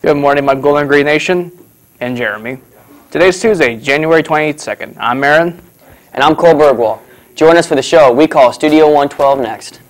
Good morning, my Golden Green Nation and Jeremy. Today's Tuesday, January 22nd. I'm Aaron. And I'm Cole Bergwall. Join us for the show we call Studio 112 next.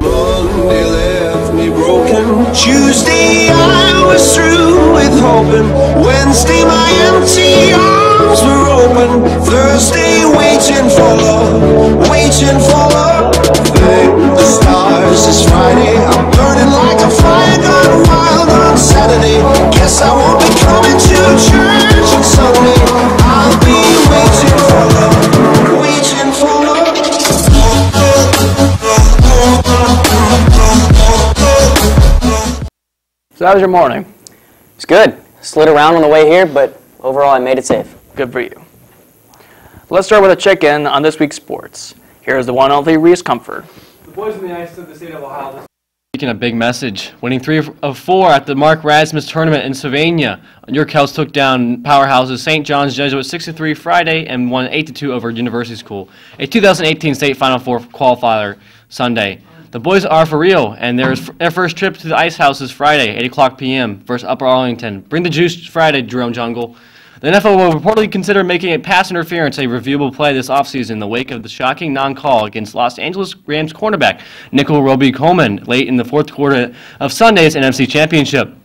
Monday left me broken. Tuesday I was through with hoping. Wednesday my empty arms were open. Thursday waiting for love, waiting for love. Thank the stars it's Friday. I'm burning like a fire gone wild on Saturday. Guess I won't be coming to church on Sunday. I'll be waiting for love, waiting for love. So how was your morning? It's good. Slid around on the way here, but overall I made it safe. Good for you. Let's start with a check-in on this week's sports. Here's the one and only Reese Comfort. The boys in the ice of the state of Ohio. Speaking a big message, winning 3 of 4 at the Mark Rasmus tournament in Sylvania. Your Cels took down powerhouses St. John's Jesuit 6-3 Friday and won 8-2 over University School. A 2018 state Final Four qualifier Sunday. The boys are for real, and their first trip to the Ice House is Friday, 8 o'clock p.m. versus Upper Arlington. Bring the juice Friday, Jerome Jungle. The NFL will reportedly consider making a pass interference a reviewable play this offseason in the wake of the shocking non-call against Los Angeles Rams cornerback Nickel Roby-Coleman late in the fourth quarter of Sunday's NFC Championship.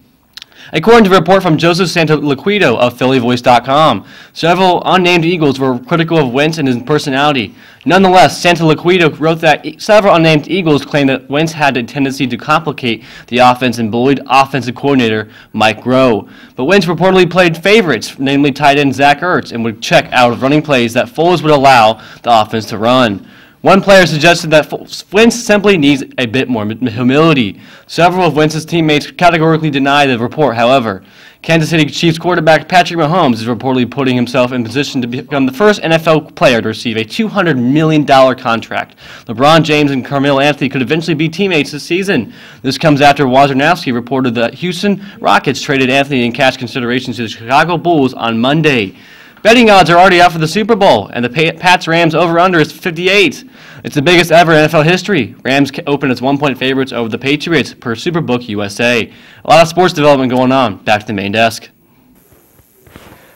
According to a report from Joseph Santoliquido of PhillyVoice.com, several unnamed Eagles were critical of Wentz and his personality. Nonetheless, Santoliquido wrote that several unnamed Eagles claimed that Wentz had a tendency to complicate the offense and bullied offensive coordinator Mike Groh. But Wentz reportedly played favorites, namely tight end Zach Ertz, and would check out of running plays that Foles would allow the offense to run. One player suggested that Wentz simply needs a bit more humility. Several of Wentz's teammates categorically deny the report, however. Kansas City Chiefs quarterback Patrick Mahomes is reportedly putting himself in position to become the first NFL player to receive a $200 million contract. LeBron James and Carmelo Anthony could eventually be teammates this season. This comes after Wojnarowski reported that Houston Rockets traded Anthony in cash considerations to the Chicago Bulls on Monday. Betting odds are already out for the Super Bowl, and the Pats-Rams over-under is 58. It's the biggest ever in NFL history. Rams open as 1-point favorites over the Patriots per Superbook USA. A lot of sports development going on. Back to the main desk.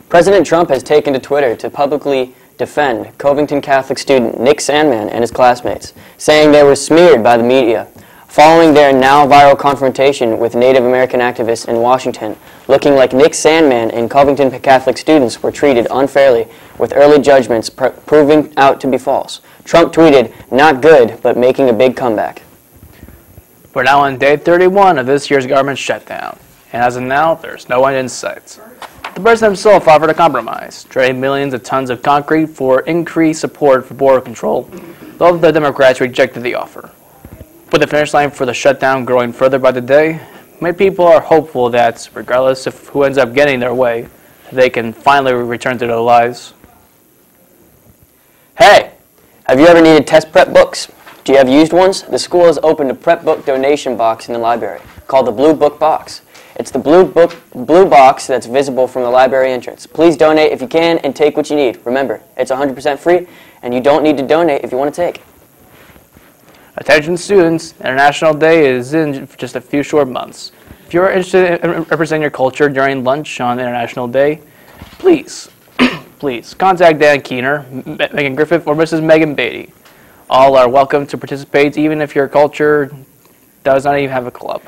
President Trump has taken to Twitter to publicly defend Covington Catholic student Nick Sandmann and his classmates, saying they were smeared by the media. Following their now viral confrontation with Native American activists in Washington, looking like Nick Sandmann and Covington Catholic students were treated unfairly, with early judgments proving out to be false. Trump tweeted, "Not good, but making a big comeback." We're now on day 31 of this year's government shutdown, and as of now, there's no one in sight. The president himself offered a compromise, trading millions of tons of concrete for increased support for border control, though the Democrats rejected the offer. With the finish line for the shutdown growing further by the day, many people are hopeful that, regardless of who ends up getting their way, they can finally return to their lives. Hey, have you ever needed test prep books? Do you have used ones? The school has opened a prep book donation box in the library called the Blue Book Box. It's the blue box that's visible from the library entrance. Please donate if you can and take what you need. Remember, it's 100% free, and you don't need to donate if you want to take. Attention students, International Day is in just a few short months. If you're interested in representing your culture during lunch on International Day, please contact Dan Keener, Megan Griffith, or Mrs. Megan Beatty. All are welcome to participate, even if your culture does not even have a club.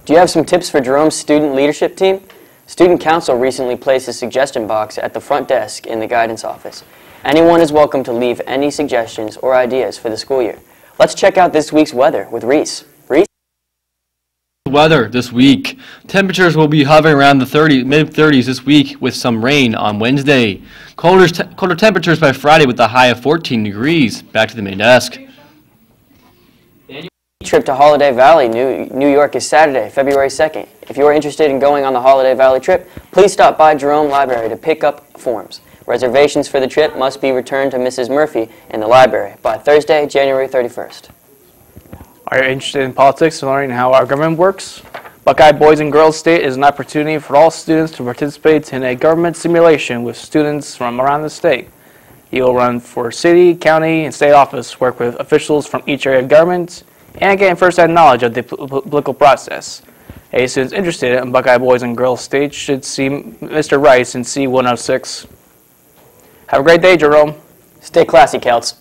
Do you have some tips for Jerome's student leadership team? Student Council recently placed a suggestion box at the front desk in the guidance office. Anyone is welcome to leave any suggestions or ideas for the school year. Let's check out this week's weather with Reese. Reese? Weather this week. Temperatures will be hovering around the mid-30s this week with some rain on Wednesday. Colder temperatures by Friday with a high of 14 degrees. Back to the main desk. Trip to Holiday Valley, New York is Saturday, February 2nd. If you are interested in going on the Holiday Valley trip, please stop by Jerome Library to pick up forms. Reservations for the trip must be returned to Mrs. Murphy in the library by Thursday, January 31st. Are you interested in politics and learning how our government works? Buckeye Boys and Girls State is an opportunity for all students to participate in a government simulation with students from around the state. You will run for city, county, and state office, work with officials from each area of government, and gain first-hand knowledge of the political process. Any students interested in Buckeye Boys and Girls State should see Mr. Rice in C106. Have a great day, Jerome. Stay classy, Celts.